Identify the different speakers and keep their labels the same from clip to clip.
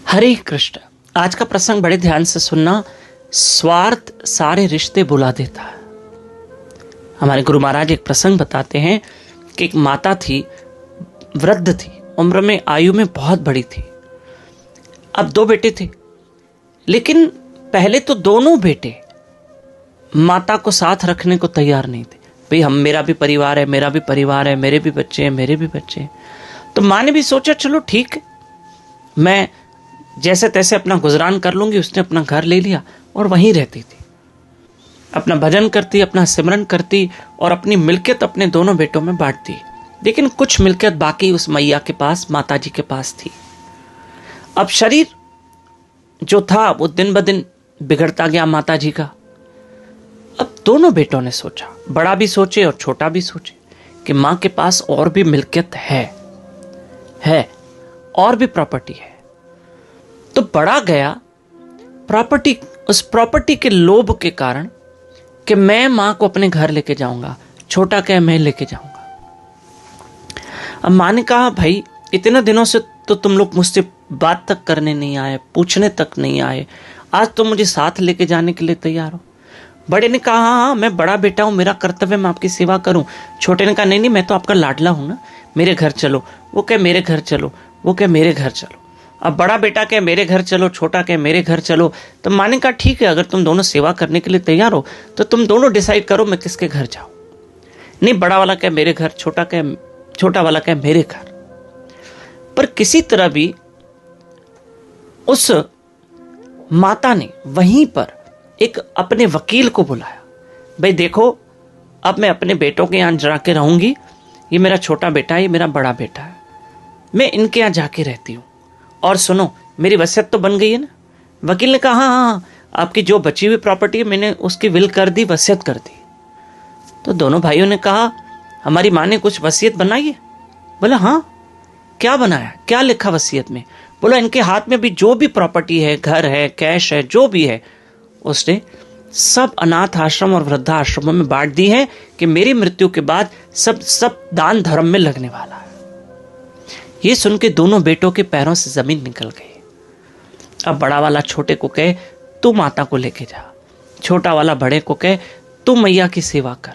Speaker 1: हरे कृष्ण। आज का प्रसंग बड़े ध्यान से सुनना। स्वार्थ सारे रिश्ते बुला देता है। हमारे गुरु महाराज एक प्रसंग बताते हैं कि एक माता थी, वृद्ध थी, उम्र में आयु में बहुत बड़ी थी। अब 2 बेटे थे, लेकिन पहले तो दोनों बेटे माता को साथ रखने को तैयार नहीं थे। भाई मेरा भी परिवार है, मेरा भी परिवार है, मेरे भी बच्चे हैं, मेरे भी बच्चे हैं। तो माँ ने भी सोचा चलो ठीक है, मैं जैसे तैसे अपना गुजरान कर लूंगी। उसने अपना घर ले लिया और वहीं रहती थी, अपना भजन करती, अपना सिमरन करती और अपनी मिल्कियत अपने दोनों बेटों में बांटती। लेकिन कुछ मिल्कियत बाकी उस मैया के पास, माता जी के पास थी। अब शरीर जो था वो दिन ब दिन बिगड़ता गया माता जी का। अब दोनों बेटों ने सोचा, बड़ा भी सोचे और छोटा भी सोचे, कि मां के पास और भी मिल्कियत है और भी प्रॉपर्टी है। तो बड़ा गया प्रॉपर्टी, उस प्रॉपर्टी के लोभ के कारण कि मैं मां को अपने घर लेके जाऊंगा। छोटा क्या, मैं लेके जाऊंगा। अब मां ने कहा भाई इतने दिनों से तो तुम लोग मुझसे बात तक करने नहीं आए, पूछने तक नहीं आए, आज तो मुझे साथ लेके जाने के लिए तैयार हो। बड़े ने कहा हाँ मैं बड़ा बेटा हूं, मेरा कर्तव्य मैं आपकी सेवा करूं। छोटे ने कहा नहीं मैं तो आपका लाडला हूं ना, मेरे घर चलो। वो कहे मेरे घर चलो, वो कहे मेरे घर चलो। अब बड़ा बेटा कहे मेरे घर चलो, छोटा कहे मेरे घर चलो। तो माँ ने कहा ठीक है, अगर तुम दोनों सेवा करने के लिए तैयार हो तो तुम दोनों डिसाइड करो मैं किसके घर जाऊं। नहीं, बड़ा वाला कहे मेरे घर, छोटा वाला कहे मेरे घर। पर किसी तरह भी उस माता ने वहीं पर एक अपने वकील को बुलाया। भाई देखो, अब मैं अपने बेटों के यहां जाके रहूंगी। ये मेरा छोटा बेटा है, ये मेरा बड़ा बेटा है, मैं इनके यहां जाके रहती हूं। और सुनो, मेरी वसीयत तो बन गई है ना। वकील ने कहा हाँ, आपकी जो बची हुई प्रॉपर्टी है मैंने उसकी विल कर दी, वसीयत कर दी। तो दोनों भाइयों ने कहा हमारी माँ ने कुछ वसीयत बनाई है? बोला हाँ। क्या बनाया, क्या लिखा वसीयत में? बोला इनके हाथ में भी जो भी प्रॉपर्टी है, घर है, कैश है, जो भी है, उसने सब अनाथ आश्रम और वृद्धा आश्रमों में बांट दी है कि मेरी मृत्यु के बाद सब दान धर्म में लगने वाला है। ये सुन के दोनों बेटों के पैरों से जमीन निकल गई। अब बड़ा वाला छोटे को कहे तू माता को लेके जा, छोटा वाला बड़े को कहे तू मैया की सेवा कर,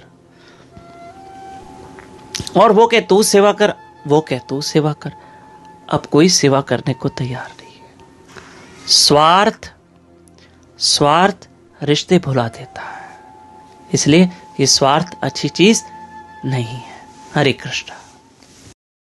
Speaker 1: और वो कहे तू सेवा कर, वो कहे तू सेवा कर। अब कोई सेवा करने को तैयार नहीं है। स्वार्थ रिश्ते भुला देता है। इसलिए ये स्वार्थ अच्छी चीज नहीं है। हरे कृष्ण।